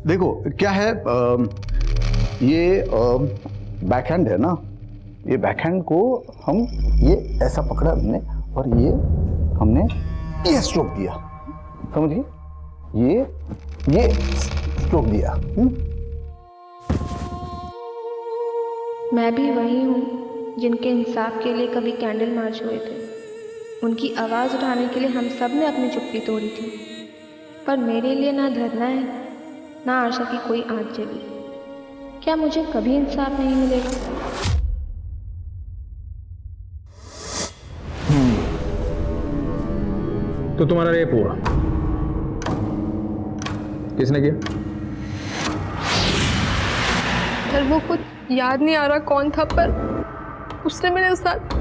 देखो क्या है, ये बैकहैंड है ना, ये बैकहैंड को हम ये ऐसा पकड़ा हमने और ये हमने ये स्ट्रोक दिया, समझिए, ये स्ट्रोक दिया। मैं भी वही हूँ जिनके इंसाफ के लिए कभी कैंडल मार्च हुए थे। उनकी आवाज़ उठाने के लिए हम सब ने अपनी चुप्पी तोड़ी थी, पर मेरे लिए ना धरना है ना आशा की कोई आँच जगी। क्या मुझे कभी इंसाफ नहीं मिलेगा? तो तुम्हारा रेप हुआ, किसने किया? सर वो कुछ याद नहीं आ रहा कौन था, पर उसने मेरे साथ।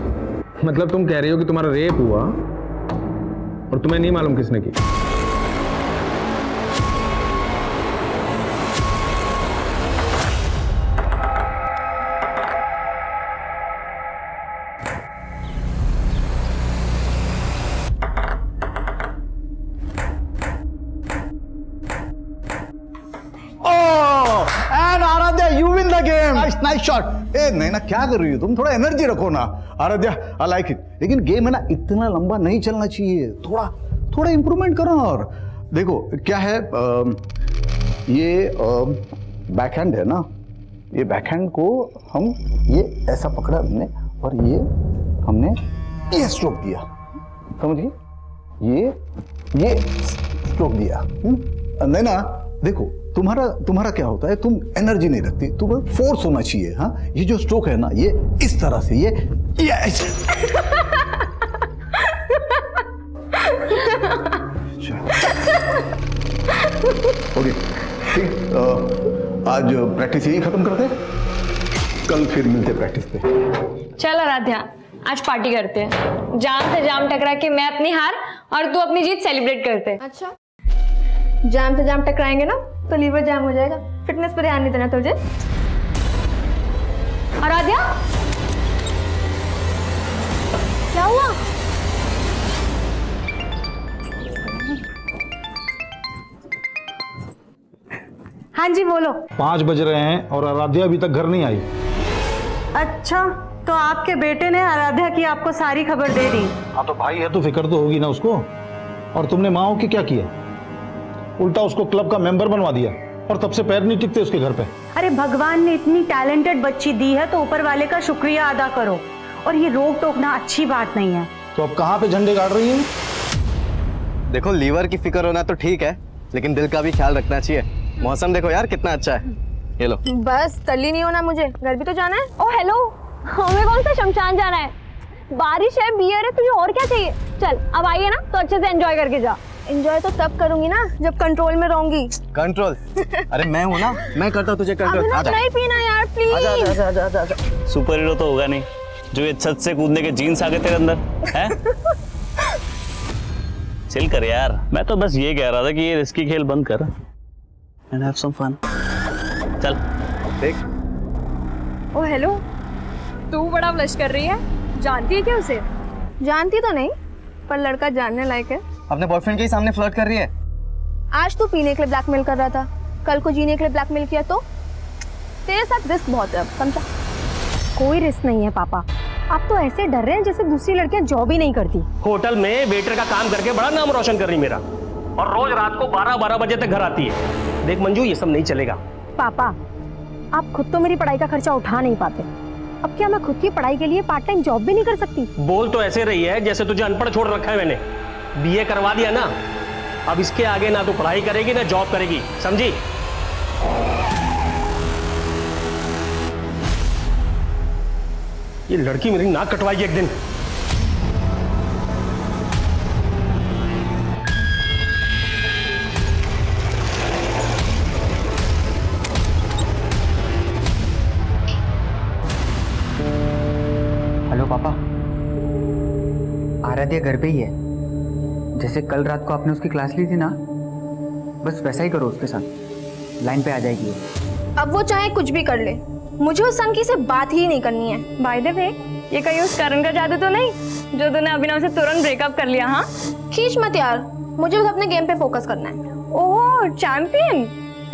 मतलब तुम कह रही हो कि तुम्हारा रेप हुआ और तुम्हें नहीं मालूम किसने किया? Nice shot. ए नहीं ना, क्या कर रही हो तुम? थोड़ा एनर्जी रखो ना आराध्या, आई लाइक इट। लेकिन गेम है ना, इतना लंबा नहीं चलना चाहिए, थोड़ा थोड़ा इंप्रूवमेंट करो। और देखो क्या है, ये बैकहैंड है ना, ये बैकहैंड को हम ये ऐसा पकड़ा हमने और ये हमने ये स्ट्रोक दिया, समझिए, ये स्ट्रोक दिया। नहीं ना, देखो तुम्हारा क्या होता है, तुम एनर्जी नहीं रखती, तुम्हें फोर्स होना चाहिए। हाँ, ये जो स्ट्रोक है ना, ये इस तरह से, ये ऐसे। ओके ठीक, आज प्रैक्टिस यही खत्म करते हैं, कल फिर मिलते प्रैक्टिस पे। चल आराध्या, आज पार्टी करते हैं। जाम से जाम टकरा के मैं अपनी हार और तू अपनी जीत सेलिब्रेट करते हैं। अच्छा, जाम से जाम टकराएंगे ना तो लीवर जाम हो जाएगा। फिटनेस पर ध्यान नहीं देना तुझे। आराध्या, क्या हुआ? हाँ जी बोलो। 5 बज रहे हैं और आराध्या अभी तक घर नहीं आई। अच्छा, तो आपके बेटे ने आराध्या की आपको सारी खबर दे दी? हाँ तो भाई है तो फिक्र तो होगी ना उसको। और तुमने माँ हो के क्या किया? उल्टा उसको क्लब का मेंबर बनवा दिया और तब से पैर नहीं टिकते उसके घर पे। अरे भगवान ने इतनी टैलेंटेड बच्ची दी है तो ऊपर वाले का शुक्रिया अदा करो। और ये रोक टोकना अच्छी बात नहीं है। तो अब कहाँ पे झंडे गाड़ रही है? देखो, लीवर की फिक्र होना तो ठीक है, लेकिन दिल का भी ख्याल रखना चाहिए। मौसम देखो यार कितना अच्छा है। ये लो। बस तल्ली नहीं होना, मुझे घर भी तो जाना है। ओ हेलो, हमें कौन सा शमशान जाना है? बारिश है, बियर है, तुझे और क्या चाहिए? चल अब आइए ना, तो अच्छे से एंजॉय करके जा। एंजॉय तो तब करूंगी ना जब कंट्रोल में रहूंगी। कंट्रोल? अरे मैं हूँ ना, मैं करता हूँ तुझे कंट्रोल। आजा। नहीं पीना यार प्लीज। आजा। सुपर हीरो तो होगा नहीं जो ये छत से कूदने के जीन्स आ गए तेरे अंदर है। चिल कर यार, मैं तो बस ये कह रहा था कि ये रिस्की खेल बंद कर एंड हैव सम फन। चल ओ हेलो, तू बड़ा ब्लश कर रही है, जानती है क्या उसे? जानती तो नहीं, पर लड़का जानने लायक है। अपने बॉयफ्रेंड के ही सामने फ्लर्ट कर रही है। आज तू पीने के लिए ब्लैकमेल कर रहा था, कल को जीने के लिए ब्लैकमेल किया तो तेरे साथ रिस्क बहुत है। अब समझा? कोई रिस्क नहीं है पापा। आप तो ऐसे डर रहे हैं जैसे दूसरी लड़कियां जॉब ही नहीं करती। होटल में वेटर का काम करके बड़ा नाम रोशन कर रही मेरा, और रोज रात को 12-12 बजे तक घर आती है। देख मंजू, ये सब नहीं चलेगा। पापा, आप खुद तो मेरी पढ़ाई का खर्चा उठा नहीं पाते, अब क्या मैं खुद की पढ़ाई के लिए पार्ट टाइम जॉब भी नहीं कर सकती? बोल तो ऐसे रही है जैसे तुझे अनपढ़ छोड़ रखा है मैंने। बीए करवा दिया ना, अब इसके आगे ना तो पढ़ाई करेगी ना जॉब करेगी, समझी? ये लड़की मेरी नाक कटवाएगी एक दिन। हेलो पापा, आराध्या घर पे ही है। जैसे कल रात को आपने उसकी क्लास ली थी ना, बस वैसा ही करो उसके साथ, लाइन पे आ जाएगी वो। अब वो चाहे कुछ भी कर ले, मुझे उस संकी से बात ही नहीं करनी है। बाय द वे, ये कहीं उस करण का जादू तो नहीं जो तूने अभिनव से तुरंत ब्रेकअप कर लिया? हाँ, खींच मत यार, मुझे बस अपने गेम पे फोकस करना है। ओह चैंपियन,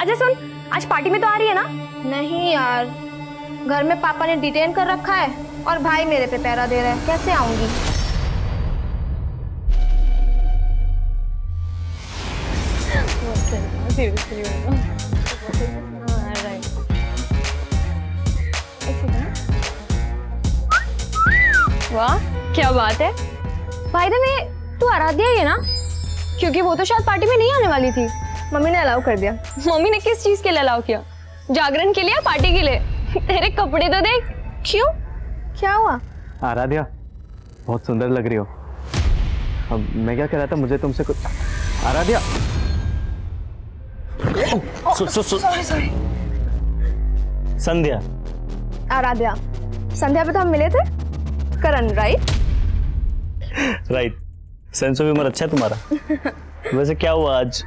अच्छा सुन, आज पार्टी में तो आ रही है ना? नहीं यार, घर में पापा ने डिटेन कर रखा है और भाई मेरे पे पहरा दे रहा है, कैसे आऊंगी? वाह क्या बात है। भाई द वे, तू आराध्या ही है ना? क्योंकि वो तो शायद पार्टी में नहीं आने वाली थी। मम्मी ने अलाउ कर दिया। मम्मी ने किस चीज के लिए अलाउ किया? जागरण के लिए या पार्टी के लिए? तेरे कपड़े तो देख। क्यों, क्या हुआ? आराध्या बहुत सुंदर लग रही हो। अब मैं क्या कह रहा था, मुझे तुमसे कुछ। आराध्या सॉरी। संध्या, आराध्या, संध्या पे तो हम मिले थे। Karan, right? Right. Sense of humour अच्छा है तुम्हारा। वैसे क्या हुआ आज,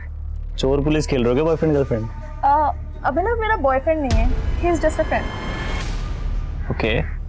चोर पुलिस खेल रहे हो क्या बॉयफ्रेंड गर्लफ्रेंड? अभिनव मेरा बॉयफ्रेंड नहीं है, he is just a friend. Okay.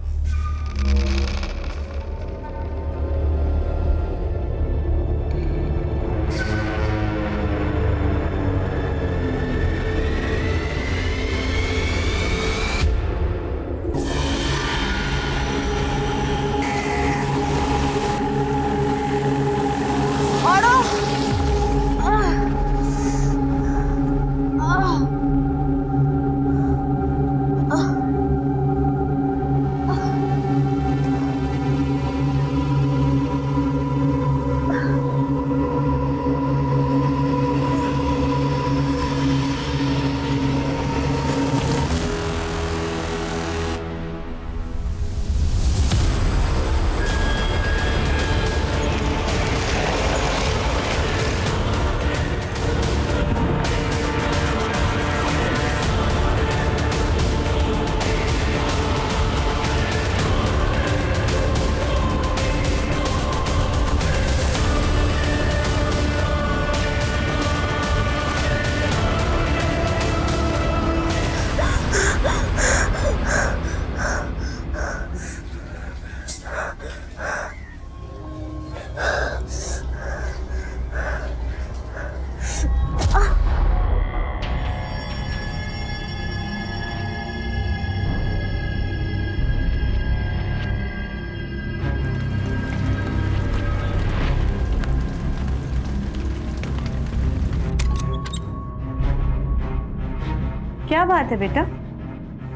क्या बात है बेटा,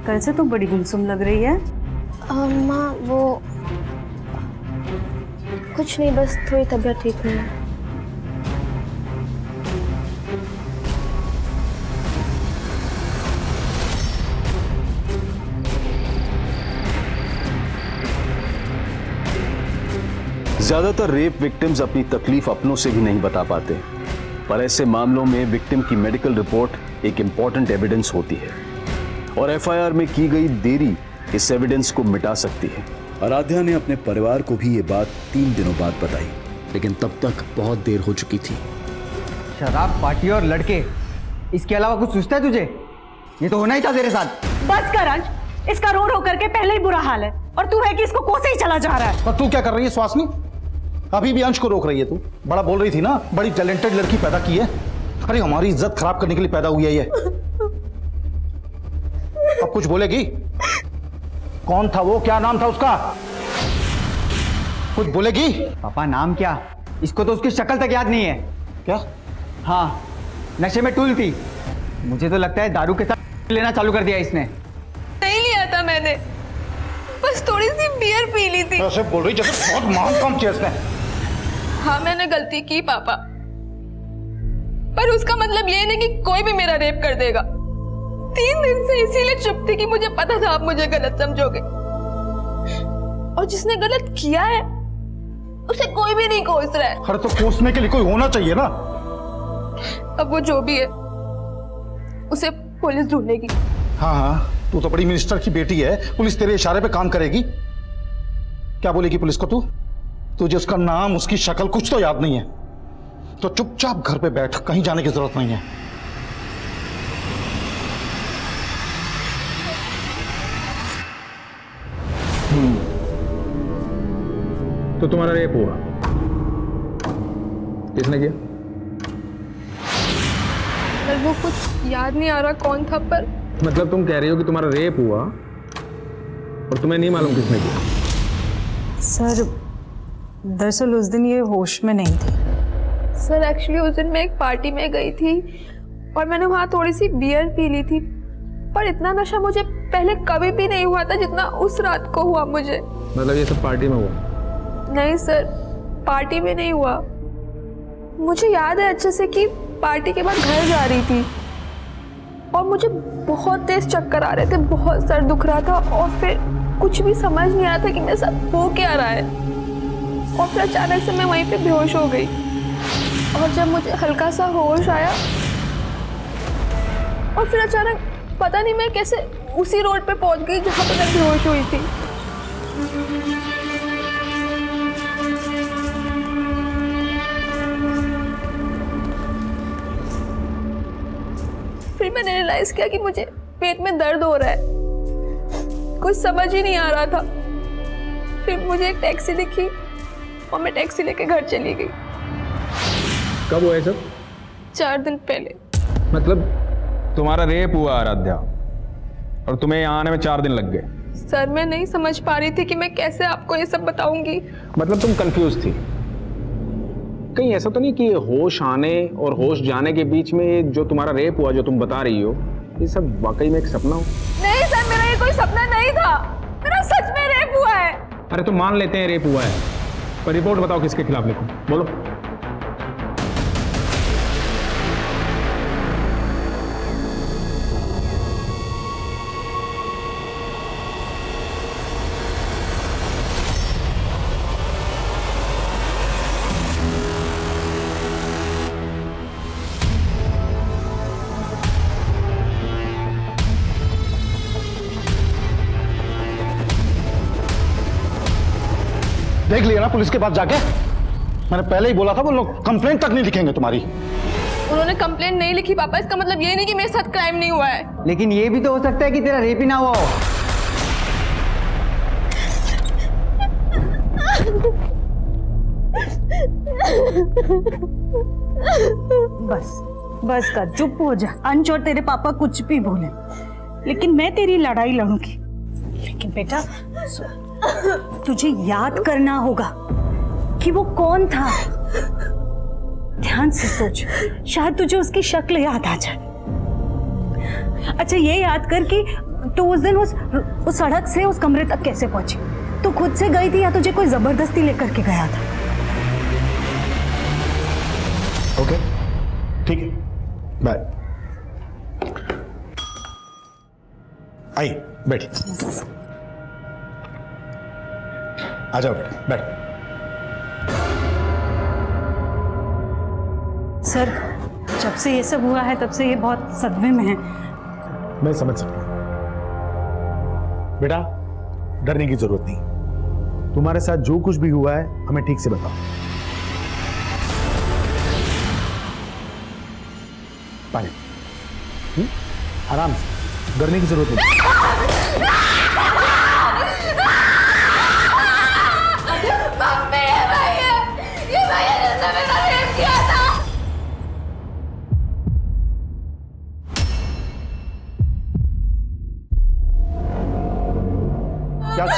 कल से तुम बड़ी गुमसुम लग रही है। माँ वो कुछ नहीं, बस थोड़ी तबीयत ठीक नहीं है। ज्यादातर रेप विक्टिम्स अपनी तकलीफ अपनों से भी नहीं बता पाते, पर ऐसे मामलों में विक्टिम की मेडिकल रिपोर्ट एक इंपॉर्टेंट एविडेंस होती है और एफआईआर में की गई देरी इस एविडेंस को मिटा सकती है। आराध्या ने अपने परिवार को भी ये बात 3 दिनों बाद बताई, लेकिन तब तक बहुत देर हो चुकी थी। शराब, पार्टी और लड़के, इसके अलावा कुछ सोचता है तुझे? ये तो होना ही था तेरे साथ। बस कर अंश, इसका रो रो करके पहले ही बुरा हाल है और तू है कि इसको कोसे ही चला जा रहा है। और तू क्या कर रही है स्वासनी? अभी भी अंश को रोक रही है तू। बड़ा बोल रही थी ना, बड़ी टैलेंटेड लड़की पैदा की है। अरे हमारी इज्जत खराब करने के लिए पैदा हुई है ये। अब कुछ बोलेगी? कौन था वो, क्या नाम था उसका? कुछ बोलेगी? पापा नाम क्या? इसको तो उसकी शक्ल तक याद नहीं है। क्या? हाँ, नशे में टूल थी। मुझे तो लगता है दारू के साथ लेना चालू कर दिया इसने। नहीं लिया था मैंने, बस थोड़ी सी बियर पी ली थी। ऐसे बोल रही जैसे बहुत महान काम किया इसने। हाँ मैंने गलती की पापा, पर उसका मतलब ये नहीं कि कोई भी मेरा रेप कर देगा। 3 दिन से इसीलिए चुप थी कि मुझे पता था आप मुझे गलत समझोगे, और जिसने गलत किया है उसे कोई भी नहीं कोस रहा है। अरे तो कोसने के लिए कोई होना चाहिए ना। अब वो जो भी है उसे पुलिस ढूंढेगी। हाँ हाँ, तू तो बड़ी मिनिस्टर की बेटी है, पुलिस तेरे इशारे पे काम करेगी। क्या बोलेगी पुलिस को तू? तुझे उसका नाम, उसकी शक्ल कुछ तो याद नहीं है, तो चुपचाप घर पे बैठ, कहीं जाने की जरूरत नहीं है। तो तुम्हारा रेप हुआ, किसने किया? सर वो कुछ याद नहीं आ रहा कौन था, पर मतलब तुम कह रही हो कि तुम्हारा रेप हुआ और तुम्हें नहीं मालूम किसने किया? सर दरअसल उस दिन ये होश में नहीं थी। सर एक्चुअली उस दिन मैं एक पार्टी में गई थी और मैंने वहाँ थोड़ी सी बियर पी ली थी, पर इतना नशा मुझे पहले कभी भी नहीं हुआ था जितना उस रात को हुआ मुझे। मतलब ये सब पार्टी में हुआ? नहीं सर, पार्टी में नहीं हुआ। मुझे याद है अच्छे से कि पार्टी के बाद घर जा रही थी और मुझे बहुत तेज चक्कर आ रहे थे, बहुत सर दुख रहा था और फिर कुछ भी समझ नहीं आ रहा था कि मेरे साथ हो क्या रहा है। और फिर अचानक से मैं वहीं पे बेहोश हो गई और जब मुझे हल्का सा होश आया और फिर अचानक पता नहीं मैं कैसे उसी रोड पे पहुंच गई जहाँ पे मैं बेहोश हुई थी। फिर मैंने रियलाइज किया कि मुझे पेट में दर्द हो रहा है, कुछ समझ ही नहीं आ रहा था। फिर मुझे एक टैक्सी दिखी और मैं टैक्सी लेके घर चली गई। कब हुआ ये सब? 4 दिन पहले। मतलब तुम्हारा रेप हुआ आराध्या और तुम्हें यहाँ आने में 4 दिन लग गए? सर मैं नहीं समझ पा रही थी कि मैं कैसे आपको ये सब बताऊंगी। मतलब तुम कंफ्यूज थी? कहीं ऐसा तो नहीं कि होश आने और होश जाने के बीच में जो तुम्हारा रेप हुआ जो तुम बता रही हो ये सब वाकई में एक सपना हो? नहीं सर, मेरा ये कोई सपना नहीं था, मेरा सच में रेप हुआ है। अरे तो मान लेते हैं रेप हुआ है, पर रिपोर्ट बताओ किसके खिलाफ लिखूं, बोलो। देख लिया ना पुलिस के पास जाके? मैंने पहले ही बोला था वो लोग कंप्लेंट तक नहीं लिखेंगे तुम्हारी। उन्होंने कंप्लेंट नहीं लिखी पापा, इसका मतलब ये नहीं कि मेरे साथ क्राइम नहीं हुआ है। लेकिन ये भी तो हो सकता है कि तेरा रेप ही ना हुआ हो। बस बस कर, चुप हो जा। अंश और तेरे पापा कुछ भी बोले, लेकिन मैं तेरी लड़ाई लड़ूंगी। लेकिन बेटा तुझे याद करना होगा कि वो कौन था। ध्यान से सोच, शायद तुझे उसकी शक्ल याद आ जाए। अच्छा ये याद कर कि तू उस दिन उस सड़क से उस कमरे तक कैसे पहुंची? तू खुद से गई थी या तुझे कोई जबरदस्ती लेकर के गया था? ओके ठीक है, बाय। आई बैठी, आ जाओ बेटा, बैठ। सर जब से ये सब हुआ है तब से ये बहुत सदमे में है। मैं समझ सकता हूं बेटा, डरने की जरूरत नहीं। तुम्हारे साथ जो कुछ भी हुआ है हमें ठीक से बताओ। पानी, आराम से, डरने की जरूरत नहीं।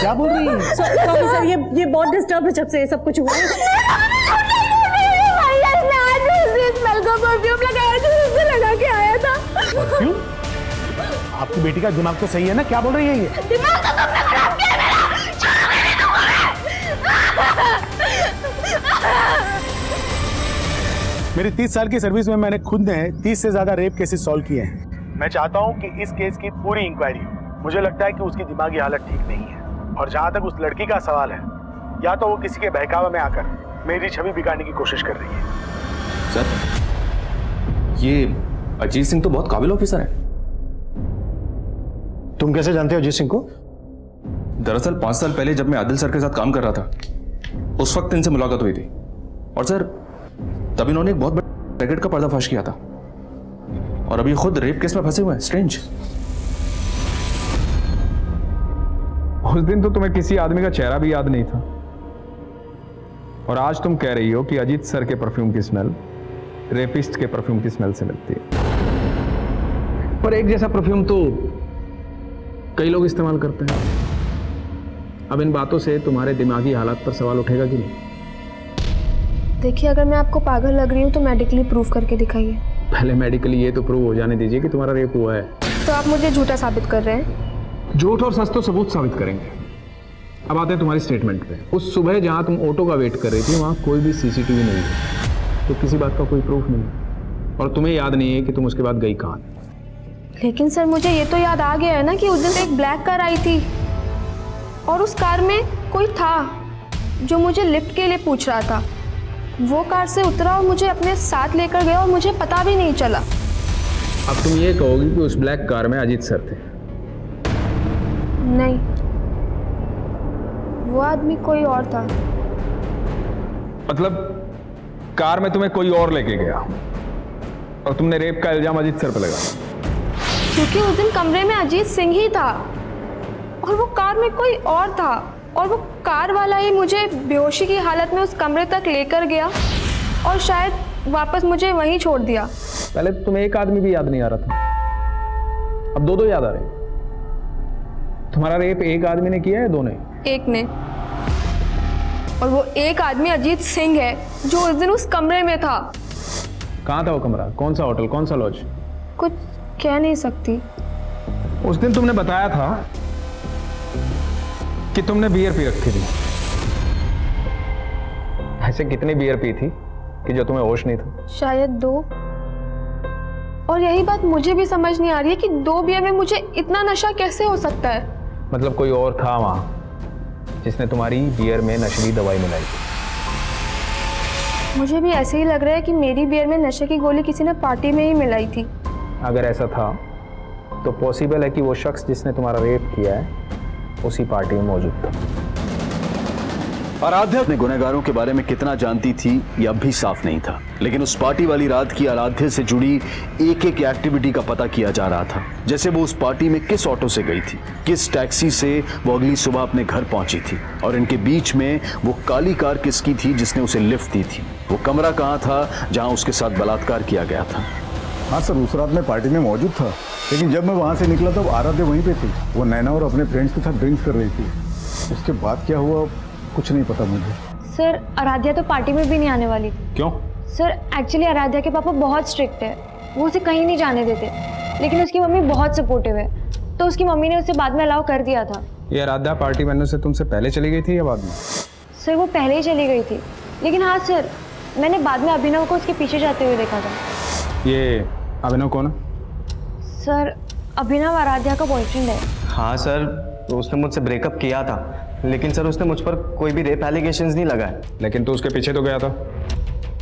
क्या बोल रही है? सॉरी सर, ये बहुत डिस्टर्ब है जब से ये सब कुछ हुआ है। परफ्यूम? आपकी बेटी का दिमाग तो सही है ना? क्या बोल रही है ये? दिमाग तो तुमने खराब किया मेरा। मेरी 30 साल की सर्विस में मैंने खुद ने 30 से ज्यादा रेप केसेस सॉल्व किए हैं। मैं चाहता हूं कि इस केस की पूरी इंक्वायरी हो। मुझे लगता है कि उसकी दिमागी हालत ठीक नहीं है, और जहां तक उस लड़की का सवाल है, या तो वो किसी के बहकावे में आकर मेरी छवि बिगाड़ने की कोशिश कर रही है। सर, ये अजीत सिंह तो बहुत काबिल ऑफिसर है। तुम कैसे जानते हो अजीत सिंह को? दरअसल 5 साल पहले जब मैं आदिल सर के साथ काम कर रहा था, उस वक्त इनसे मुलाकात हुई थी, और सर तब इन्होंने एक बहुत बड़े रैकेट का पर्दाफाश किया था, और अभी खुद रेप केस में फंसे हुए हैं। स्ट्रेंज। उस दिन तो तुम्हें किसी आदमी का चेहरा भी याद नहीं था, और आज तुम कह रही हो कि अजीत सर के परफ्यूम की स्मेल रेपिस्ट के परफ्यूम की स्मेल से मिलती है। पर एक जैसा परफ्यूम तो कई लोग इस्तेमाल करते हैं। अब इन बातों से तुम्हारे दिमागी हालात पर सवाल उठेगा कि नहीं? देखिए, अगर मैं आपको पागल लग रही हूँ तो मेडिकली प्रूव करके दिखाइए। पहले मेडिकली ये तो प्रूव हो जाने दीजिए कि तुम्हारा रेप हुआ है। तो आप मुझे झूठा साबित कर रहे हैं? झूठ और सच तो सबूत साबित करेंगे। अब आते हैं तुम्हारी स्टेटमेंट पे। उस सुबह जहां तुम ऑटो का वेट कर रही थी वहां कोई भी सीसीटीवी नहीं है, तो किसी बात का कोई प्रूफ नहीं है। और तुम्हें याद नहीं है कि तुम उसके बाद गई कहां। लेकिन सर, मुझे ये तो याद आ गया है ना कि उस दिन एक ब्लैक कार आई थी और उस कार में कोई था जो मुझे लिफ्ट के लिए पूछ रहा था। वो कार से उतरा और मुझे अपने साथ लेकर गया और मुझे पता भी नहीं चला। अब तुम ये कहोगी कि उस ब्लैक कार में अजीत सर थे? नहीं, वो आदमी कोई और था। मतलब कार में तुम्हें कोई और लेके गया और तुमने रेप का इल्जाम अजीत सर पे लगाया? क्योंकि उस दिन कमरे में अजीत सिंह ही था और वो कार में कोई और था, और वो कार वाला ही मुझे बेहोशी की हालत में उस कमरे तक लेकर गया और शायद वापस मुझे वहीं छोड़ दिया। पहले तो तुम्हें एक आदमी भी याद नहीं आ रहा था, अब दो याद आ रहे हैं। तुम्हारा रेप एक आदमी ने किया है, दो ने? एक ने, और वो एक आदमी अजीत सिंह है जो उस दिन उस कमरे में था। कहाँ था वो कमरा? कौन सा होटल, कौन सा लॉज? कुछ कह नहीं सकती। उस दिन तुमने बताया था कि तुमने बियर पी रखी थी। ऐसे कितनी बियर पी थी कि जो तुम्हें होश नहीं था? शायद 2। और यही बात मुझे भी समझ नहीं आ रही है कि 2 बियर में मुझे इतना नशा कैसे हो सकता है। मतलब कोई और था वहां जिसने तुम्हारी बियर में नशीली दवाई मिलाई थी? मुझे भी ऐसे ही लग रहा है कि मेरी बियर में नशे की गोली किसी ने पार्टी में ही मिलाई थी। अगर ऐसा था तो पॉसिबल है कि वो शख्स जिसने तुम्हारा रेप किया है उसी पार्टी में मौजूद था। आराध्या अपने गुनहगारों के बारे में कितना जानती थी ये अब भी साफ नहीं था, लेकिन उस पार्टी वाली रात की आराध्या से जुड़ी एक एक एक्टिविटी का पता किया जा रहा था। जैसे वो उस पार्टी में किस ऑटो से गई थी, किस टैक्सी से वो अगली सुबह अपने घर पहुंची थी, और इनके बीच में वो काली कार किसकी थी जिसने उसे लिफ्ट दी थी। वो कमरा कहाँ था जहां उसके साथ बलात्कार किया गया था। हाँ सर, उस रात मैं पार्टी में मौजूद था, लेकिन जब मैं वहाँ से निकला तब आराध्या वहीं पे थी। वो नैना और अपने फ्रेंड्स के साथ ड्रिंक्स कर रही थी। उसके बाद क्या हुआ कुछ नहीं पता मुझे। सर, आराध्या तो पार्टी में भी नहीं आने वाली थी। क्यों? सर, एक्चुअली आराध्या के पापा बहुत स्ट्रिक्ट है, वो उसे कहीं नहीं जाने देते, लेकिन उसकी मम्मी बहुत सपोर्टिव है, तो उसकी मम्मी ने उसे बाद में अलाउ कर दिया था। ये आराध्या पार्टी में से तुमसे पहले चली गई थी या बाद में? सर, वो पहले ही चली गई थी, लेकिन हाँ सर, मैंने बाद में अभिनव को उसके पीछे जाते हुए देखा था। ये अभिनव कौन है? सर, अभिनव आराध्या का बॉयफ्रेंड है। हाँ सर, उसने मुझसे ब्रेकअप किया था, लेकिन सर उसने मुझ पर कोई भी रेप एलिगेशंस नहीं लगाए। लेकिन तू उसके पीछे तो गया था,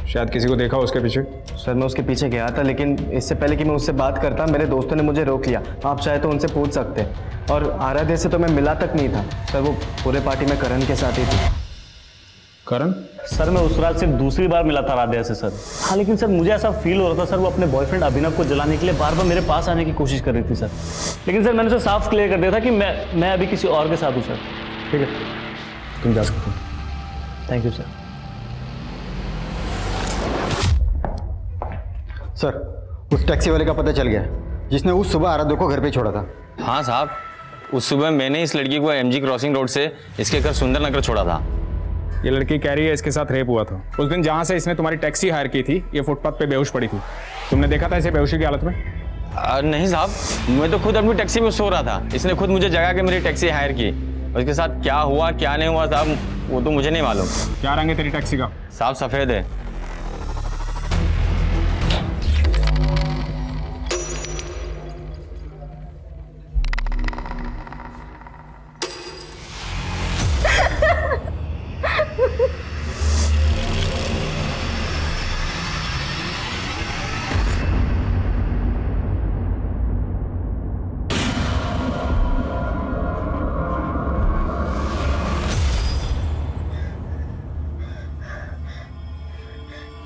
शायद किसी को देखा उसके पीछे। सर, मैं उसके पीछे गया था, लेकिन इससे पहले कि मैं उससे बात करता मेरे दोस्तों ने मुझे रोक लिया। आप चाहे तो उनसे पूछ सकते हैं। और आराध्या से तो मैं मिला तक नहीं था सर, वो पूरे पार्टी में करण के साथ ही थी। करण? सर, मैं उस रात सिर्फ दूसरी बार मिला था आराध्या से सर। हाँ, लेकिन सर मुझे ऐसा फील हो रहा था सर, वो अपने बॉयफ्रेंड अभिनव को जलाने के लिए बार बार मेरे पास आने की कोशिश कर रही थी सर। लेकिन सर मैंने उसे साफ क्लियर कर दिया था कि मैं अभी किसी और के साथ हूँ सर। ठीक है, तुम जा सकते हो। Thank you sir. सर, उस टैक्सी वाले का पता चल गया जिसने उस सुबह आराध्या को घर पे छोड़ा था। हाँ साहब, उस सुबह मैंने इस लड़की को एमजी क्रॉसिंग रोड से इसके घर सुंदर नगर छोड़ा था। ये लड़की कह रही है इसके साथ रेप हुआ था। उस दिन जहाँ से इसने तुम्हारी टैक्सी हायर की थी, ये फुटपाथ पे बेहोश पड़ी थी। तुमने देखा था इसे बेहोशी की हालत में? नहीं साहब, मैं तो खुद अपनी टैक्सी में सो रहा था। इसने खुद मुझे जगा के मेरी टैक्सी हायर की। और इसके साथ क्या हुआ क्या नहीं हुआ साहब, वो तो मुझे नहीं मालूम। क्या रंग है तेरी टैक्सी का? साहब सफ़ेद है।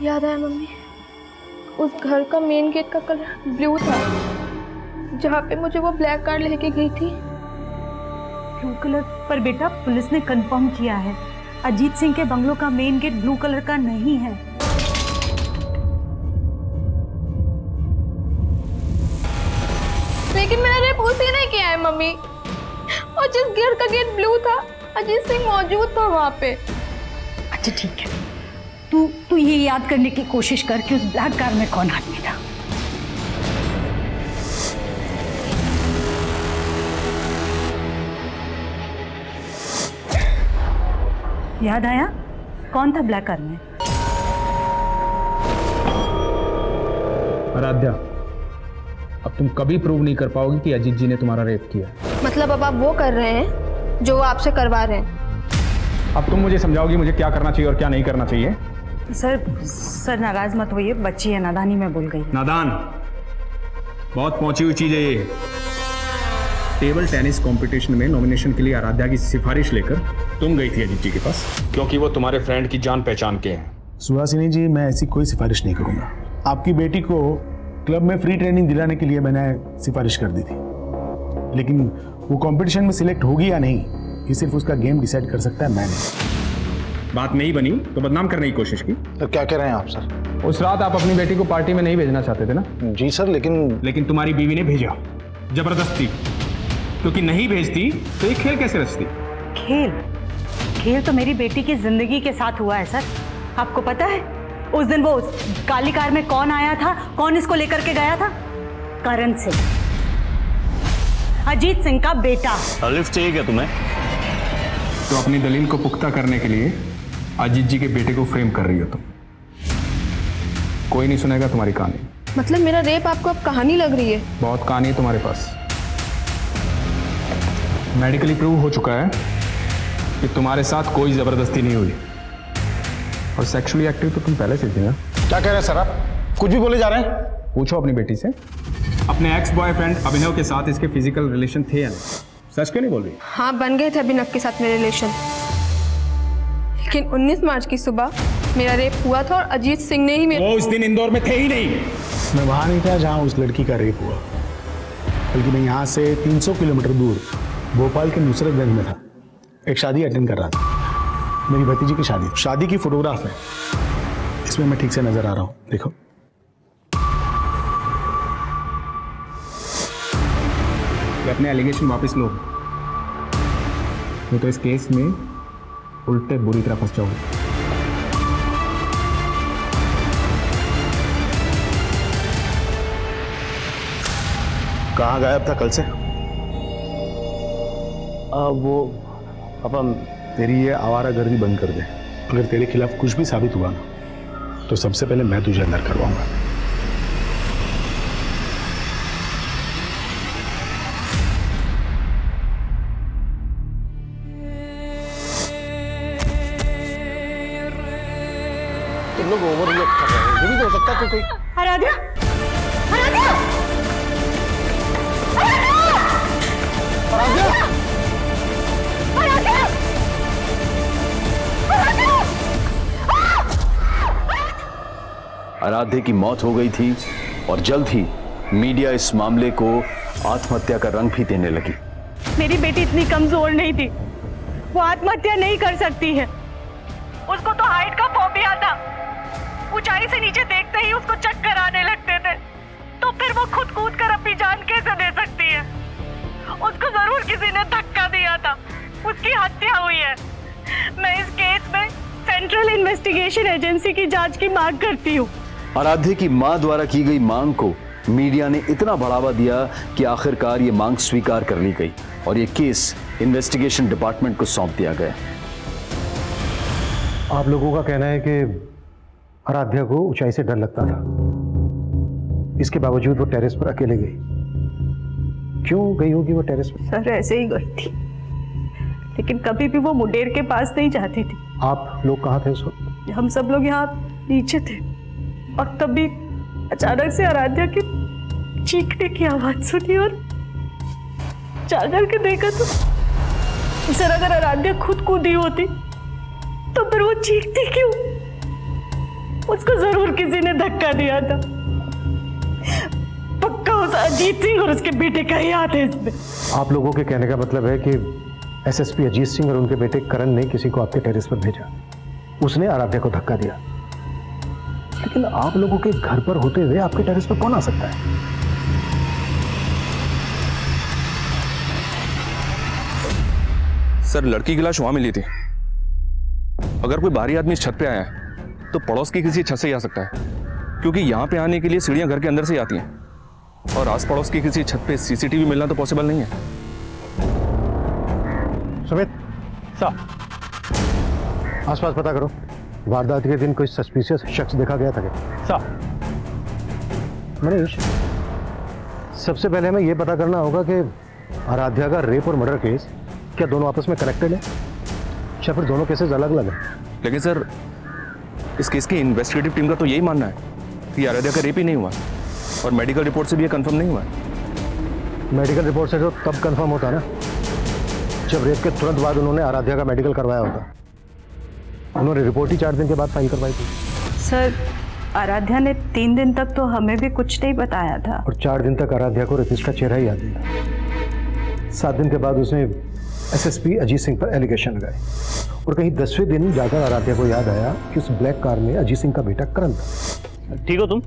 याद आया मम्मी, उस घर का मेन गेट का कलर ब्लू था जहाँ पे मुझे वो ब्लैक कार लेके गई थी। Blue colour? पर बेटा, पुलिस ने कंफर्म किया है अजीत सिंह के बंगलों का मेन गेट ब्लू कलर का नहीं है। लेकिन मेरा रेप उसी ने किया है मम्मी। और जिस घर का गेट ब्लू था, अजीत सिंह मौजूद था वहाँ पे। अच्छा ठीक है, तू ये याद करने की कोशिश कर कि उस ब्लैक कार में कौन आदमी था। याद आया कौन था ब्लैक कार में? आराध्या, अब तुम कभी प्रूव नहीं कर पाओगी कि अजीत जी ने तुम्हारा रेप किया। मतलब अब आप वो कर रहे हैं जो वो आपसे करवा रहे हैं। अब तुम मुझे समझाओगी मुझे क्या करना चाहिए और क्या नहीं करना चाहिए? सर नाराज मत होइए, बच्ची है, नादानी में बोल गई है। नादान बहुत पहुंची हुई चीज है ये। टेबल टेनिस कंपटीशन में नॉमिनेशन के लिए आराध्या की सिफारिश लेकर तुम गई थी अजीत जी के पास, क्योंकि वो तुम्हारे फ्रेंड की जान पहचान के हैं। सुहासिनी जी, मैं ऐसी कोई सिफारिश नहीं करूंगा। आपकी बेटी को क्लब में फ्री ट्रेनिंग दिलाने के लिए मैंने सिफारिश कर दी थी, लेकिन वो कंपटीशन में सिलेक्ट होगी या नहीं ये सिर्फ उसका गेम डिसाइड कर सकता है, मैं नहीं। बात नहीं बनी तो बदनाम करने की कोशिश की। तो क्या कह रहे हैं आप सर? उस रात आप अपनी बेटी को पार्टी में नहीं भेजना चाहते थे ना? जी सर, लेकिन तुम्हारी बीवी ने भेजा जबरदस्ती, क्योंकि नहीं भेजती तो ये खेल कैसे रचती? खेल तो मेरी बेटी की जिंदगी के साथ हुआ है सर। आपको पता है उस दिन वो काली कार में कौन आया था, कौन इसको लेकर के गया था? करण सिंह, अजीत सिंह का बेटा। लिफ्ट चाहिए क्या तुम्हें? तो अपनी दलील को पुख्ता करने के लिए अजीत जी के बेटे को फ्रेम कर रही हो तुम। कोई नहीं सुनेगा तुम्हारी कहानी। मतलब मेरा रेप आपको अब कहानी लग रही है? बहुत कहानी है तुम्हारे पास। मेडिकली प्रूव हो चुका है कि तुम्हारे साथ कोई जबरदस्ती नहीं हुई, और सेक्सुअली एक्टिव तो तुम पहले से थी ना। क्या कह रहे हैं सर आप? कुछ भी बोले जा रहे हैं। पूछो अपनी बेटी से, अपने एक्स बॉयफ्रेंड अभिनव के साथ इसके फिजिकल रिलेशन थे या नहीं? सच क्यों नहीं बोल रही? हाँ, बन गए थे अभिनव के साथ मेरे रिलेशन, लेकिन 19 मार्च की सुबह मेरा रेप हुआ था और अजीत सिंह ने ही मेरा। वो उस दिन इंदौर में थे ही नहीं। मैं वहाँ नहीं था जहाँ उस लड़की का रेप हुआ, बल्कि मैं यहाँ से 300 किलोमीटर दूर भोपाल के नुसरतगंज में था। एक शादी अटेंड कर रहा था, मेरी भतीजी की शादी की फोटोग्राफ है, इसमें मैं ठीक से नजर आ रहा हूँ, देखो। अपने एलिगेशन वापस लो, नहीं तो इस केस में उल्टे बुरी तरह फंस जाओगे। कहाँ गायब था कल से? वो पापा, तेरी ये आवारागर्दी बंद कर दे। अगर तेरे खिलाफ कुछ भी साबित हुआ ना तो सबसे पहले मैं तुझे अंदर करवाऊंगा। तुम लोग ओवर रिएक्ट कर रहे हैं, ये भी तो हो सकता है कि कोई। आराध्या, आराध्या, आराध्या, आराध्या, आराध्या की मौत हो गई थी और जल्द ही मीडिया इस मामले को आत्महत्या का रंग भी देने लगी। मेरी बेटी इतनी कमजोर नहीं थी, वो आत्महत्या नहीं कर सकती है। उसको तो हाइट का फोबिया था, ऊंचाई से नीचे देखते ही उसको चक्कर आने लगते थे, तो फिर वो खुद कूद कर अपनी जान कैसे दे सकती है? उसको जरूर किसी ने धक्का दिया था, उसकी हत्या हुई है। मैं इस केस में सेंट्रल इन्वेस्टिगेशन एजेंसी की जांच की मांग करती हूँ। आराध्या की मां द्वारा की गई मांग को मीडिया ने इतना बढ़ावा दिया कि आखिरकार ये मांग स्वीकार कर ली गई और ये केस इन्वेस्टिगेशन डिपार्टमेंट को सौंप दिया गया। आप लोगों का कहना है कि आराध्या को ऊंचाई से डर लगता था, इसके बावजूद वो टेरेस पर अकेले गई। क्यों गई होगी वो टेरेस पर? सर ऐसे ही गई थी, लेकिन कभी भी वो मुंडेर के पास नहीं जाती थी। आप लोग कहाँ थे उस वक्त? हम सब लोग यहाँ नीचे थे और तभी अचानक से आराध्या की चीखने की आवाज सुनी और जाकर के देखा तो सर अगर आराध्या खुद कूदी होती तो फिर वो चीखती क्यों? उसको जरूर किसी ने धक्का दिया था। पक्का उस अजीत सिंह और उसके बेटे का ही हाथ है इसमें। आप लोगों के कहने का मतलब है कि एसएसपी अजीत सिंह और उनके बेटे करण ने किसी को आपके टेरेस पर भेजा, उसने आराध्या को धक्का दिया। लेकिन आप लोगों के घर पर होते हुए आपके टेरेस पर कौन आ सकता है? सर लड़की की लाश वहां मिली थी। अगर कोई बाहरी आदमी इस छत पे आया है तो पड़ोस की किसी छत से ही आ सकता है, क्योंकि यहाँ पे आने के लिए सीढ़ियां घर के अंदर से ही आती हैं और आस पड़ोस की किसी छत पे सीसीटीवी मिलना तो पॉसिबल नहीं है। सुमित आसपास पता करो, वारदात के दिन कोई सस्पिशियस शख्स देखा गया था क्या? मनीष, सबसे पहले हमें यह पता करना होगा कि आराध्या का रेप और मर्डर केस क्या दोनों आपस में कनेक्टेड है या फिर दोनों केसेस अलग अलग हैं? लेकिन सर इस केस की इन्वेस्टिगेटिव टीम का तो यही मानना है कि आराध्या का रेप ही नहीं हुआ और मेडिकल रिपोर्ट से भी ये कंफर्म नहीं हुआ। मेडिकल रिपोर्ट से तो तब कंफर्म होता ना जब रेप के तुरंत बाद उन्होंने आराध्या का मेडिकल करवाया होता। उन्होंने रिपोर्ट ही 4 दिन के बाद फाइल करवाई थी। सर, आराध्या ने 3 दिन तक तो हमें भी कुछ नहीं बताया था। और 4 दिन तक आराध्या को रेपिस्ट का चेहरा ही याद नहीं था। 7 दिन के बाद उसने एसएसपी अजीत सिंह पर एलिगेशन लगाए और कहीं 10वें दिन जाकर आराध्या को याद आया कि उस ब्लैक कार में अजीत सिंह का बेटा करण था। ठीक हो तुम?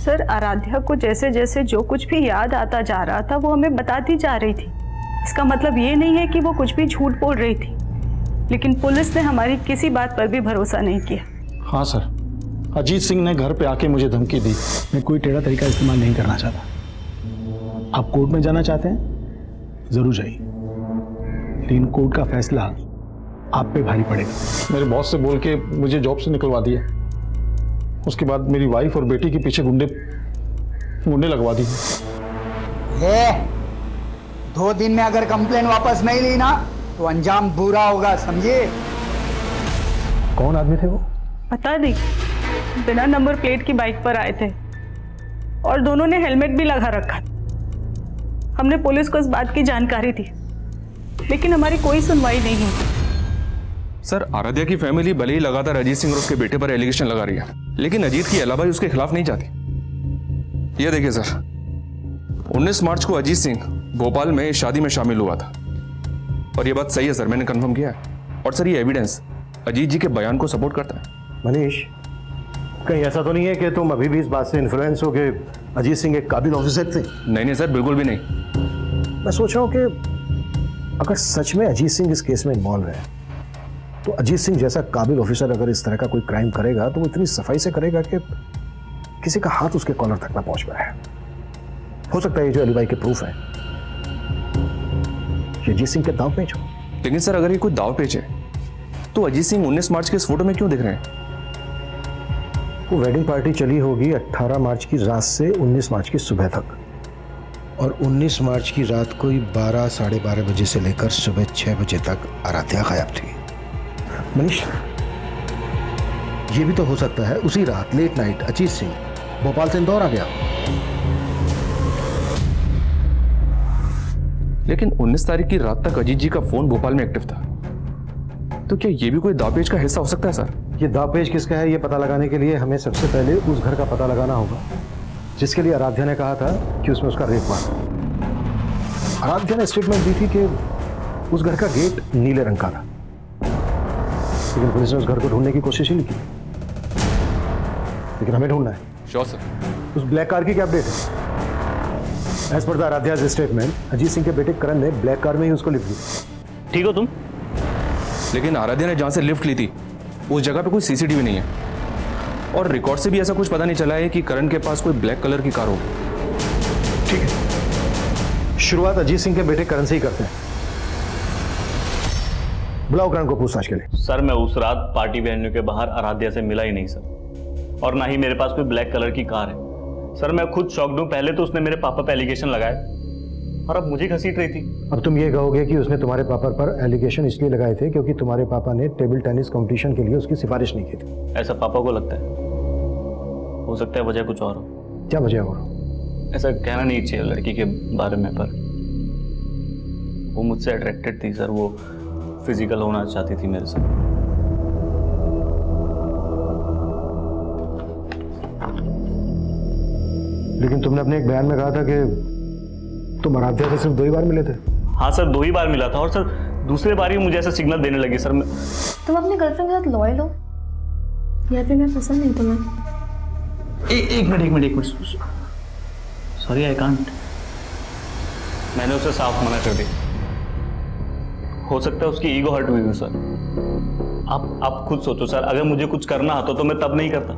सर, आराध्या को जैसे जैसे जो कुछ भी याद आता जा रहा था वो हमें बताती जा रही थी। इसका मतलब ये नहीं है कि वो कुछ भी झूठ बोल रही थी, लेकिन पुलिस ने हमारी किसी बात पर भी भरोसा नहीं किया। हाँ सर, अजीत सिंह ने घर पे आके मुझे धमकी दी। मैं कोई टेढ़ा तरीका इस्तेमाल नहीं करना चाहता। आप कोर्ट में जाना चाहते हैं, जरूर जाइए, लेकिन कोर्ट का फैसला आप पे भारी पड़ेगा। मेरे बॉस से बोल के मुझे जॉब से निकलवा दिया। उसके बाद मेरी वाइफ और बेटी के पीछे गुंडे लगवा दिए। 2 दिन में अगर कंप्लेन वापस नहीं ली ना तो अंजाम बुरा होगा, समझे? कौन आदमी थे वो? पता नहीं, बिना नंबर प्लेट की बाइक पर आए थे और दोनों ने हेलमेट भी लगा रखा था। हमने पुलिस को इस बात की जानकारी दी, लेकिन हमारी कोई सुनवाई नहीं हुई। सर आराध्या की फैमिली भले ही लगातार अजीत सिंह और उसके बेटे पर एलिगेशन लगा रही है, लेकिन अजीत की अलाबाई उसके खिलाफ नहीं जाती। ये देखिए सर, 19 मार्च को अजीत सिंह भोपाल में शादी में शामिल हुआ था और ये बात सही है सर, मैंने कंफर्म किया है। और सर ये एविडेंस अजीत जी के बयान को सपोर्ट करता है। मनीष, कहीं ऐसा तो नहीं है कि तुम अभी भी इस बात से इन्फ्लुएंस हो कि अजीत सिंह एक काबिल ऑफिसर थे? नहीं सर, बिल्कुल भी नहीं। मैं सोच रहा हूँ कि अगर सच में अजीत सिंह इस केस में इन्वॉल्व है तो अजीत सिंह जैसा काबिल ऑफिसर अगर इस तरह का कोई क्राइम करेगा तो वो इतनी सफाई से करेगा कि किसी का हाथ उसके कॉलर तक ना पहुंच पाए। हो सकता है ये जो अलीबाई के प्रूफ है ये अजीत सिंह के दांव पेच हो। लेकिन सर अगर ये कोई दाव पेच है तो अजीत सिंह 19 मार्च के इस फोटो में क्यों दिख रहे हैं? वो वेडिंग पार्टी चली होगी 18 मार्च की रात से 19 मार्च की सुबह तक, और 19 मार्च की रात को 12 साढ़े 12 बजे से लेकर सुबह 6 बजे तक आराध्या गायब थी। मनीष, ये भी तो हो सकता है उसी रात लेट नाइट अजीत सिंह भोपाल से इंदौर आ गया। लेकिन 19 तारीख की रात तक अजीत जी का फोन भोपाल में एक्टिव था, तो क्या ये भी कोई दावपेच का हिस्सा हो सकता है सर? ये दावपेच किसका है ये पता लगाने के लिए हमें सबसे पहले उस घर का पता लगाना होगा जिसके लिए आराध्या ने कहा था कि उसमें उसका रेप हुआ। आराध्या ने स्टेटमेंट दी थी कि उस घर का गेट नीले रंग का था, लेकिन पुलिस ने उस घर को ढूंढने की कोशिश ही नहीं की। लेकिन हमें ढूंढना है। Sure sir. उस ब्लैक कार की क्या अपडेट है? As per the Aradhya statement Ajit Singh के बेटे करण ने ब्लैक कार में ही उसको लिफ्ट दी। ठीक हो तुम? लेकिन आराध्या ने जहां से लिफ्ट ली थी उस जगह पे कोई सीसीटीवी नहीं है और रिकॉर्ड से भी ऐसा कुछ पता नहीं चला है कि करण के पास कोई ब्लैक कलर की कार हो। ठीक है, शुरुआत अजीत सिंह के बेटे करण से ही करते हैं। बुलाओ करण को पूछताछ के लिए। सर मैं उस रात पार्टी वेन्यू के बाहर आराध्या से मिला ही नहीं सर, और ना ही मेरे पास कोई ब्लैक कलर की कार है। सर मैं खुद शॉक्ड हूं, पहले तो उसने मेरे पापा पे एलिगेशन लगाए और अब मुझे घसीट रही थी। अब तुम ये कहोगे कि उसने तुम्हारे पापा पर एलिगेशन इसलिए लगाए थे क्योंकि तुम्हारे पापा ने टेबल टेनिस कंपटीशन के लिए उसकी सिफारिश नहीं की थी। ऐसा पापा को लगता है, हो सकता है वजह कुछ और हो। क्या वजह हो? ऐसा कहना नहीं चाहिए लड़की के बारे में, पर वो मुझसे अट्रैक्टेड थी सर, वो फिजिकल होना चाहती थी मेरे साथ। लेकिन तुमने अपने एक बयान में कहा था कि तुम आराध्या से सिर्फ 2 ही बार मिले थे। हाँ सर, 2 ही बार मिला था और सर दूसरे बार ही मुझे ऐसा सिग्नल देने लगी सर। तुम अपनी गर्लफ्रेंड के साथ लॉयल हो या फिर मैं पसंद नहीं तुम्हें? एक मिनट सॉरी आई कांट। मैंने उसे साफ मना कर दिया। हो सकता है उसकी ईगो हर्ट हुई हो सर। आप खुद सोचो सर, अगर मुझे कुछ करना आता तो मैं तब नहीं करता।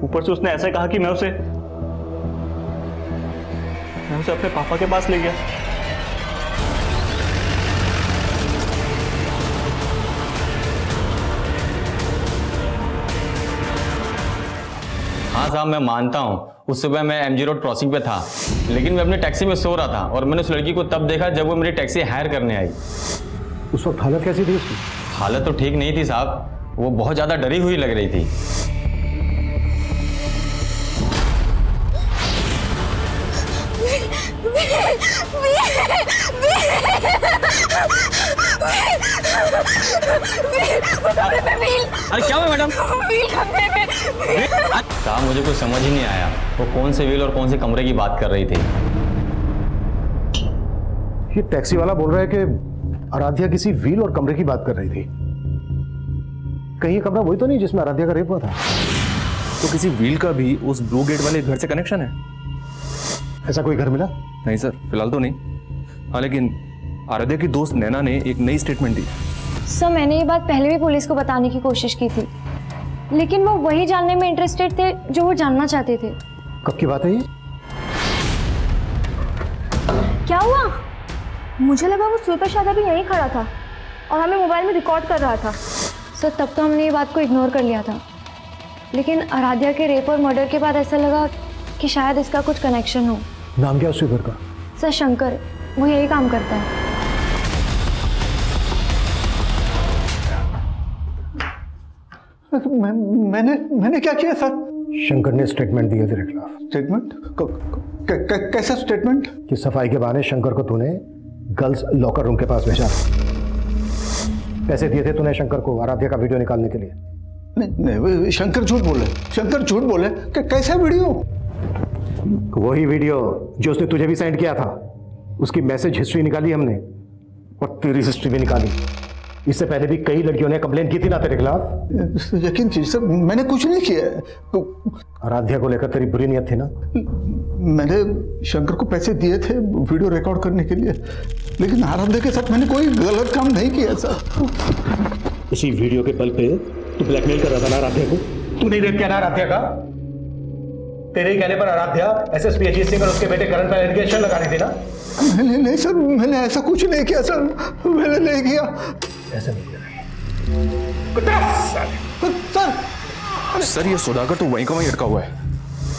ऊपर से उसने ऐसे कहा कि मैं उसे अपने पापा के पास ले गया। हाँ साहब, मैं मानता हूँ उस सुबह मैं MG रोड क्रॉसिंग पे था, लेकिन मैं अपनी टैक्सी में सो रहा था और मैंने उस लड़की को तब देखा जब वो मेरी टैक्सी हायर करने आई। उस वक्त हालत कैसी थी उसकी? हालत तो ठीक नहीं थी साहब, वो बहुत ज़्यादा डरी हुई लग रही थी। अरे क्या हुआ मैडम? साहब मुझे कुछ समझ ही नहीं आया, वो कौन से व्हील और कौन से कमरे की बात कर रही थी। ये टैक्सी वाला बोल रहा है कि आराध्या किसी व्हील और कमरे की बात कर रही थी। कहीं ये कमरा वही तो नहीं जिसमें आराध्या का रेप हुआ था? तो किसी व्हील का भी उस ब्लू गेट वाले घर से कनेक्शन है? ऐसा कोई घर मिला? नहीं सर, फिलहाल तो नहीं। हाँ, लेकिन आराध्या की दोस्त नैना ने एक नई स्टेटमेंट दी। सर मैंने ये बात पहले भी पुलिस को बताने की कोशिश की थी, लेकिन वो वही जानने में इंटरेस्टेड थे जो वो जानना चाहते थे। कब की बात है ये? क्या हुआ? मुझे लगा वो स्वीपर शायद अभी यहीं खड़ा था और हमें मोबाइल में रिकॉर्ड कर रहा था। सर तब तो हमने ये बात को इग्नोर कर लिया था, लेकिन आराध्या के रेप और मर्डर के बाद ऐसा लगा कि शायद इसका कुछ कनेक्शन हो। नाम क्या उस स्वीपर का? सर शंकर, वो यही काम करता है। मैंने क्या किया सर? शंकर ने स्टेटमेंट दिया तेरे खिलाफ। स्टेटमेंट? कैसा स्टेटमेंट? कि सफाई के बहाने शंकर को तूने गर्ल्स लॉकर रूम के पास भेजा। पैसे दिए थे तूने शंकर को आराध्या का वीडियो निकालने के लिए। नहीं, शंकर झूठ बोले। शंकर झूठ बोले। कैसा वीडियो? वही वीडियो जो उसने तुझे भी सेंड किया था। उसकी मैसेज हिस्ट्री निकाली हमने और तेरी हिस्ट्री भी निकाली। इससे पहले भी कई लड़कियों ने कंप्लेन की थी ना तेरे खिलाफ। यकीन कीजिए सर, मैंने कुछ नहीं किया है। आराध्या को लेकर तेरी बुरी नियत थी ना? मैंने शंकर को पैसे दिए थे वीडियो रिकॉर्ड करने के लिए, लेकिन आराध्या के साथ मैंने कोई गलत काम नहीं किया सर। इसी वीडियो के बल पे तू ब्लैकमेल कर रहा था ना आराध्या को? तू नहीं रेप किया ना आराध्या का? तेरे ही कहने पर आराध्या एसएसपी अजीत सिंह और उसके बेटे करण पर एलिगेशन लगा रही थी ना? नहीं सर, मैंने ऐसा कुछ नहीं किया सर, मैंने नहीं किया। ऐसा नहीं किया सर ये सौदागर तो वहीं का वहीं अटका हुआ है।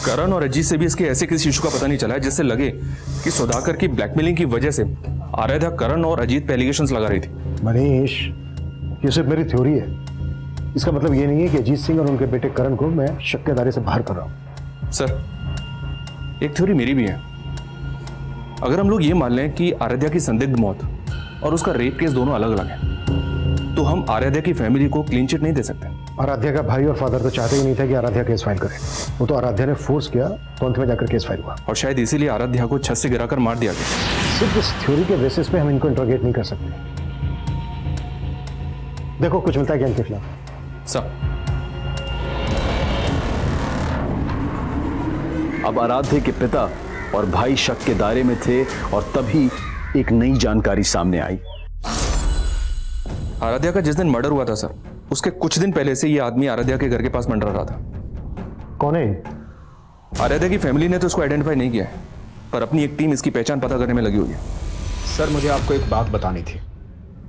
करण और अजीत से भी इसके ऐसे किसी इशू का पता नहीं चला है जिससे लगे कि सौदागर की ब्लैकमेलिंग की वजह से आराध्या करण और अजीत पे एलिगेशंस लगा रही थी। मनीष, ये सिर्फ मेरी थ्योरी है। इसका मतलब ये नहीं है कि अजीत सिंह और उनके बेटे करण को मैं शक के दायरे से बाहर कर रहा हूं। सर एक थ्योरी मेरी भी है। अगर हम लोग ये मान लें कि आराध्या की संदिग्ध मौत और उसका रेप केस दोनों अलग अलग हैं, तो हम आराध्या की फैमिली को क्लीन चिट नहीं दे सकते। आराध्या का भाई और फादर तो चाहते ही नहीं थे कि आराध्या केस फाइल करे। वो तो आराध्या ने फोर्स किया तो अंत में जाकर केस फाइल हुआ। और शायद इसीलिए आराध्या को छत से गिराकर मार दिया गया। सिर्फ इस थ्योरी के बेसिस पे हम इनको इंट्रोगेट नहीं कर सकते। देखो कुछ मिलता है क्या इनके खिलाफ? सब अब आराध्या के पिता और भाई शक के दायरे में थे और तभी एक नई जानकारी सामने आई। आराध्या का जिस दिन मर्डर हुआ था सर, उसके कुछ दिन पहले से ये आदमी आराध्या के घर के पास मंडरा रहा था। कौन है? आराध्या की फैमिली ने तो इसको आइडेंटिफाई नहीं किया है, पर अपनी एक टीम इसकी पहचान पता करने में लगी हुई है। सर मुझे आपको एक बात बतानी थी।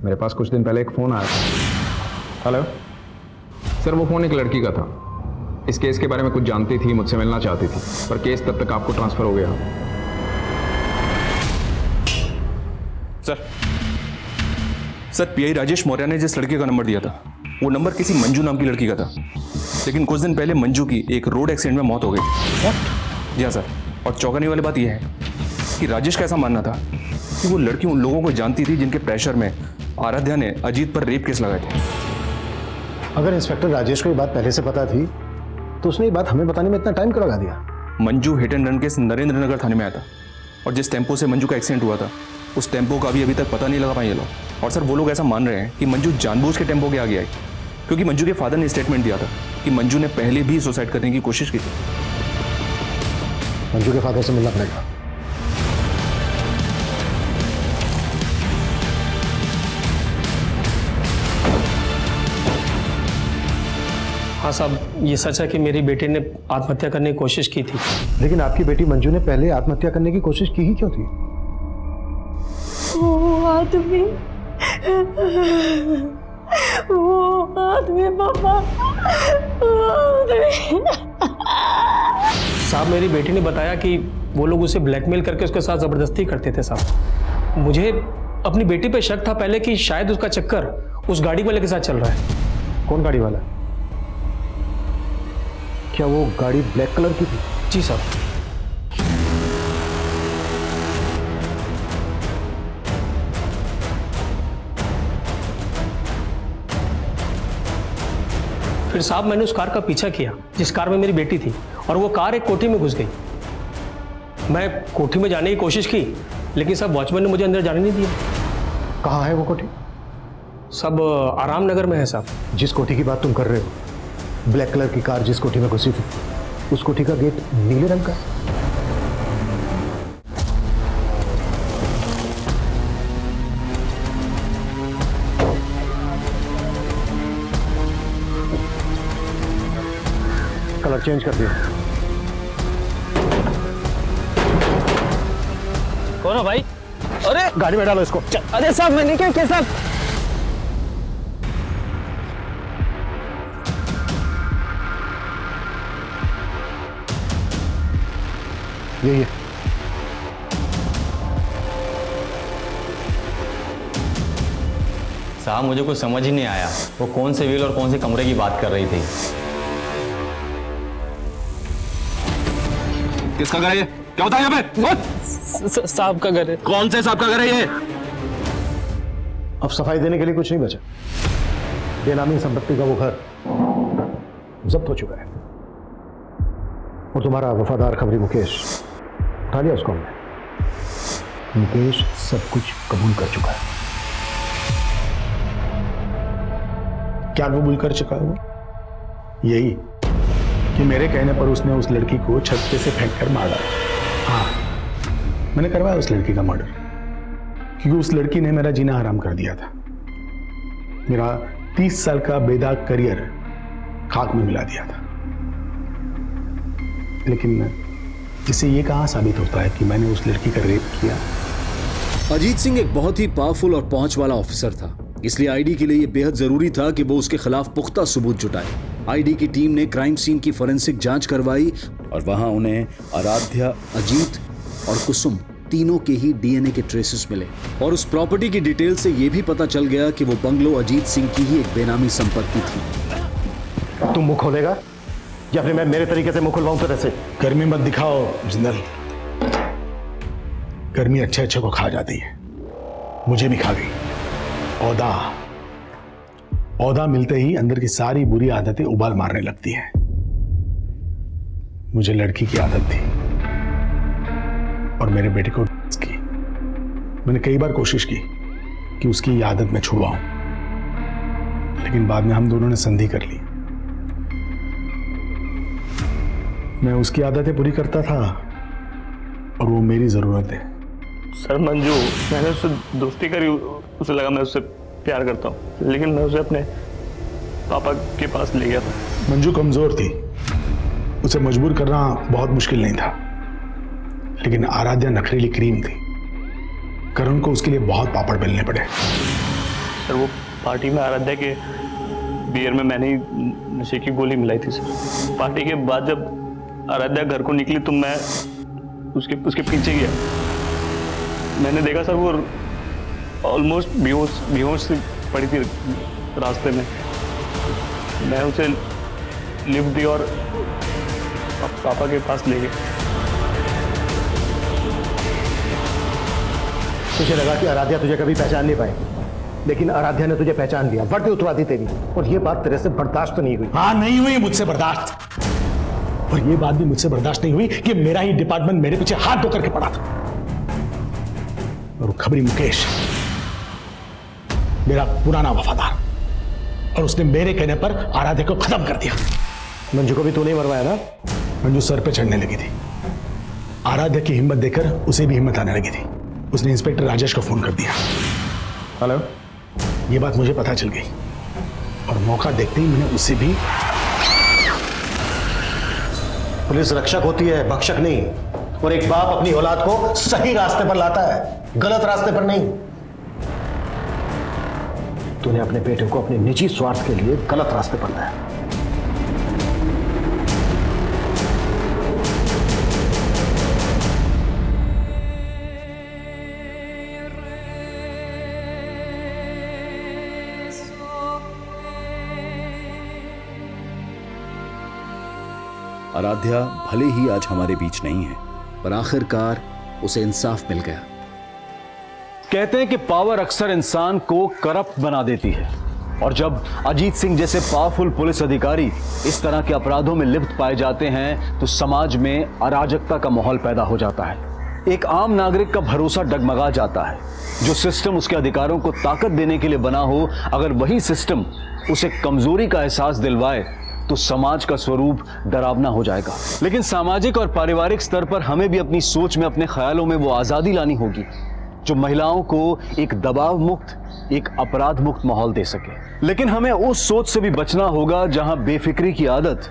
मेरे पास कुछ दिन पहले एक फ़ोन आया था। हेलो सर, वो फ़ोन एक लड़की का था। इस केस के बारे में कुछ जानती थी, मुझसे मिलना चाहती थी, पर केस तब तक आपको ट्रांसफ़र हो गया। सर पीआई राजेश मौर्य ने जिस लड़के का नंबर दिया था, वो नंबर किसी मंजू नाम की लड़की का था, लेकिन कुछ दिन पहले मंजू की एक रोड एक्सीडेंट में मौत हो गई। जी हाँ सर, और चौंकाने वाली बात यह है कि राजेश का ऐसा मानना था कि वो लड़की उन लोगों को जानती थी जिनके प्रेशर में आराध्या ने अजीत पर रेप केस लगाए थे। अगर इंस्पेक्टर राजेश को ये बात पहले से पता थी तो उसने ये बात हमें बताने में इतना टाइम क्यों लगा दिया? Manju hit and run case Narendra Nagar थाने में आया था, और जिस टेम्पो से मंजू का एक्सीडेंट हुआ था उस टेम्पो का भी अभी तक पता नहीं लगा पाए ये लोग। और सर वो लोग ऐसा मान रहे हैं कि मंजू जानबूझ के टेम्पो के आगे आई, क्योंकि मंजू के फादर ने स्टेटमेंट दिया था कि मंजू ने पहले भी सुसाइड करने की कोशिश की थी। मंजू के फादर से मिलना पड़ेगा। साहब, ये सच है कि मेरी बेटी ने आत्महत्या करने की कोशिश की थी। लेकिन आपकी बेटी मंजू ने पहले आत्महत्या करने की कोशिश की ही क्यों थी? वो आदमी पापा, साहब, मेरी बेटी ने बताया कि वो लोग उसे ब्लैकमेल करके उसके साथ ज़बरदस्ती करते थे साहब। मुझे अपनी बेटी पे शक था पहले कि शायद उसका चक्कर उस गाड़ी वाले के साथ चल रहा है। कौन गाड़ी वाला? क्या वो गाड़ी ब्लैक कलर की थी? जी साहब। फिर साहब मैंने उस कार का पीछा किया जिस कार में मेरी बेटी थी, और वो कार एक कोठी में घुस गई। मैं कोठी में जाने की कोशिश की, लेकिन साहब वॉचमैन ने मुझे अंदर जाने नहीं दिया। कहाँ है वो कोठी? सब आराम नगर में है साहब। जिस कोठी की बात तुम कर रहे हो, ब्लैक कलर की कार जिस कोठी में घुसी थी, उस कोठी का गेट नीले रंग का है। कलर चेंज कर दिया। कौन हो भाई? अरे गाड़ी में डालो इसको। अरे साहब, मैंने क्या किया साहब? यही है। साहब मुझे कुछ समझ ही नहीं आया, वो कौन से व्हील और कौन से कमरे की बात कर रही थी। किसका घर है ये? क्या होता है यहाँ पे? साहब का घर है। कौन से साहब का घर है ये? अब सफाई देने के लिए कुछ नहीं बचा। बेनामी संपत्ति का वो घर जब्त हो चुका है, और तुम्हारा वफादार खबरी मुकेश उठा लिया उसको हमने। मुकेश सब कुछ कबूल कर चुका है। क्या कबूल कर चुका है वो? यही कि मेरे कहने पर उसने उस लड़की को छत पे से फेंक कर मारा। हाँ, मैंने करवाया उस लड़की का मर्डर, क्योंकि उस लड़की ने मेरा जीना हराम कर दिया था। मेरा 30 साल का बेदाग करियर खाक में मिला दिया था। लेकिन इससे ये कहाँ साबित होता है कि मैंने उस लड़की का रेप किया? अजीत सिंह एक बहुत ही पावरफुल और पहुंच वाला ऑफिसर था, इसलिए आईडी के लिए यह बेहद जरूरी था कि वो उसके खिलाफ पुख्ता सबूत जुटाए। आईडी की टीम ने क्राइम सीन की फोरेंसिक जांच करवाई और वहां उन्हें आराध्या, अजीत और कुसुम तीनों के ही डीएनए के ट्रेसेस मिले, और उस प्रॉपर्टी की डिटेल से यह भी पता चल गया कि वो बंगलो अजीत सिंह की ही एक बेनामी संपत्ति थी। तुम मुंह खोलेगा या फिर मैं मेरे तरीके से मुंह खुलवाऊं तेरे से? गर्मी मत दिखाओ जिंदल, गर्मी अच्छे अच्छे को खा जाती है, मुझे भी खा गई। औदा मिलते ही अंदर की सारी बुरी आदतें उबाल मारने लगती हैं। मुझे लड़की की आदत थी और मेरे बेटे को की। मैंने कई बार कोशिश की कि उसकी ये आदत मैं छुड़वाऊं, लेकिन बाद में हम दोनों ने संधि कर ली। मैं उसकी आदतें पूरी करता था और वो मेरी जरूरत है। सर मंजू, मैंने उससे दोस्ती करी, उसे लगा मैं उससे प्यार करता हूँ, लेकिन मैं उसे अपने पापा के पास ले गया था। मंजू कमजोर थी, उसे मजबूर करना बहुत मुश्किल नहीं था, लेकिन आराध्या नखरीली क्रीम थी। करण को उसके लिए बहुत पापड़ बेलने पड़े। सर वो पार्टी में आराध्या के बियर में मैंने ही नशे की गोली मिलाई थी सर। पार्टी के बाद जब आराध्या घर को निकली तो मैं उसके पीछे गया। मैंने देखा सर वो ऑलमोस्ट बेहोश से पड़ी थी रास्ते में। मैं उसे लिफ्ट दी और पापा के पास ले गए। तुझे लगा कि आराध्या तुझे कभी पहचान नहीं पाएगी, लेकिन आराध्या ने तुझे पहचान लिया, वर्दी उतरा दी तेरी, और ये बात तेरे से बर्दाश्त नहीं हुई। हाँ, नहीं हुई मुझसे बर्दाश्त, और ये बात भी मुझसे बर्दाश्त नहीं हुई कि मेरा ही डिपार्टमेंट मेरे पीछे हाथ धो करके पड़ा था। और वो खबरी मुकेश मेरा पुराना वफादार, और उसने मेरे कहने पर आराध्या को खत्म कर दिया। मंजू को भी तूने मरवाया ना? मंजू सर पे चढ़ने लगी थी। आराध्या की हिम्मत देखकर उसे भी हिम्मत आने लगी थी। उसने इंस्पेक्टर राजेश को फोन कर दिया। हेलो, ये बात मुझे पता चल गई और मौका देखते ही मैंने उसे भी पुलिस रक्षक होती है, भक्षक नहीं। और एक बाप अपनी औलाद को सही रास्ते पर लाता है, गलत रास्ते पर नहीं। तूने अपने बेटे को अपने निजी स्वार्थ के लिए गलत रास्ते पर लाया। आराध्या भले ही आज हमारे बीच नहीं है, पर आखिरकार उसे इंसाफ मिल गया। कहते हैं कि पावर अक्सर इंसान को करप्ट बना देती है, और जब अजीत सिंह जैसे पावरफुल पुलिस अधिकारी इस तरह के अपराधों में लिप्त पाए जाते हैं तो समाज में अराजकता का माहौल पैदा हो जाता है। एक आम नागरिक का भरोसा डगमगा जाता है। जो सिस्टम उसके अधिकारों को ताकत देने के लिए बना हो, अगर वही सिस्टम उसे कमजोरी का एहसास दिलवाए तो समाज का स्वरूप डरावना हो जाएगा। लेकिन सामाजिक और पारिवारिक स्तर पर हमें भी अपनी सोच में, अपने ख्यालों में वो आजादी लानी होगी जो महिलाओं को एक दबाव मुक्त, एक अपराध मुक्त माहौल दे सके। लेकिन हमें उस सोच से भी बचना होगा जहां बेफिक्री की आदत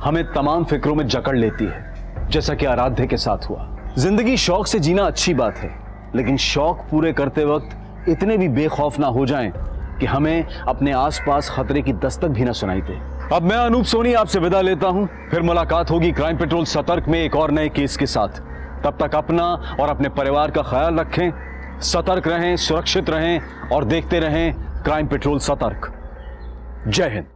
हमें तमाम फिक्रों में जकड़ लेती है, जैसा कि आराध्य के साथ हुआ। जिंदगी शौक से जीना अच्छी बात है, लेकिन शौक पूरे करते वक्त इतने भी बेखौफ ना हो जाएं कि हमें अपने आसपास खतरे की दस्तक भी ना सुनाई दे। अब मैं अनूप सोनी आपसे विदा लेता हूं, फिर मुलाकात होगी क्राइम पेट्रोल सतर्क में एक और नए केस के साथ। तब तक अपना और अपने परिवार का ख्याल रखें, सतर्क रहें, सुरक्षित रहें और देखते रहें क्राइम पेट्रोल सतर्क। जय हिंद।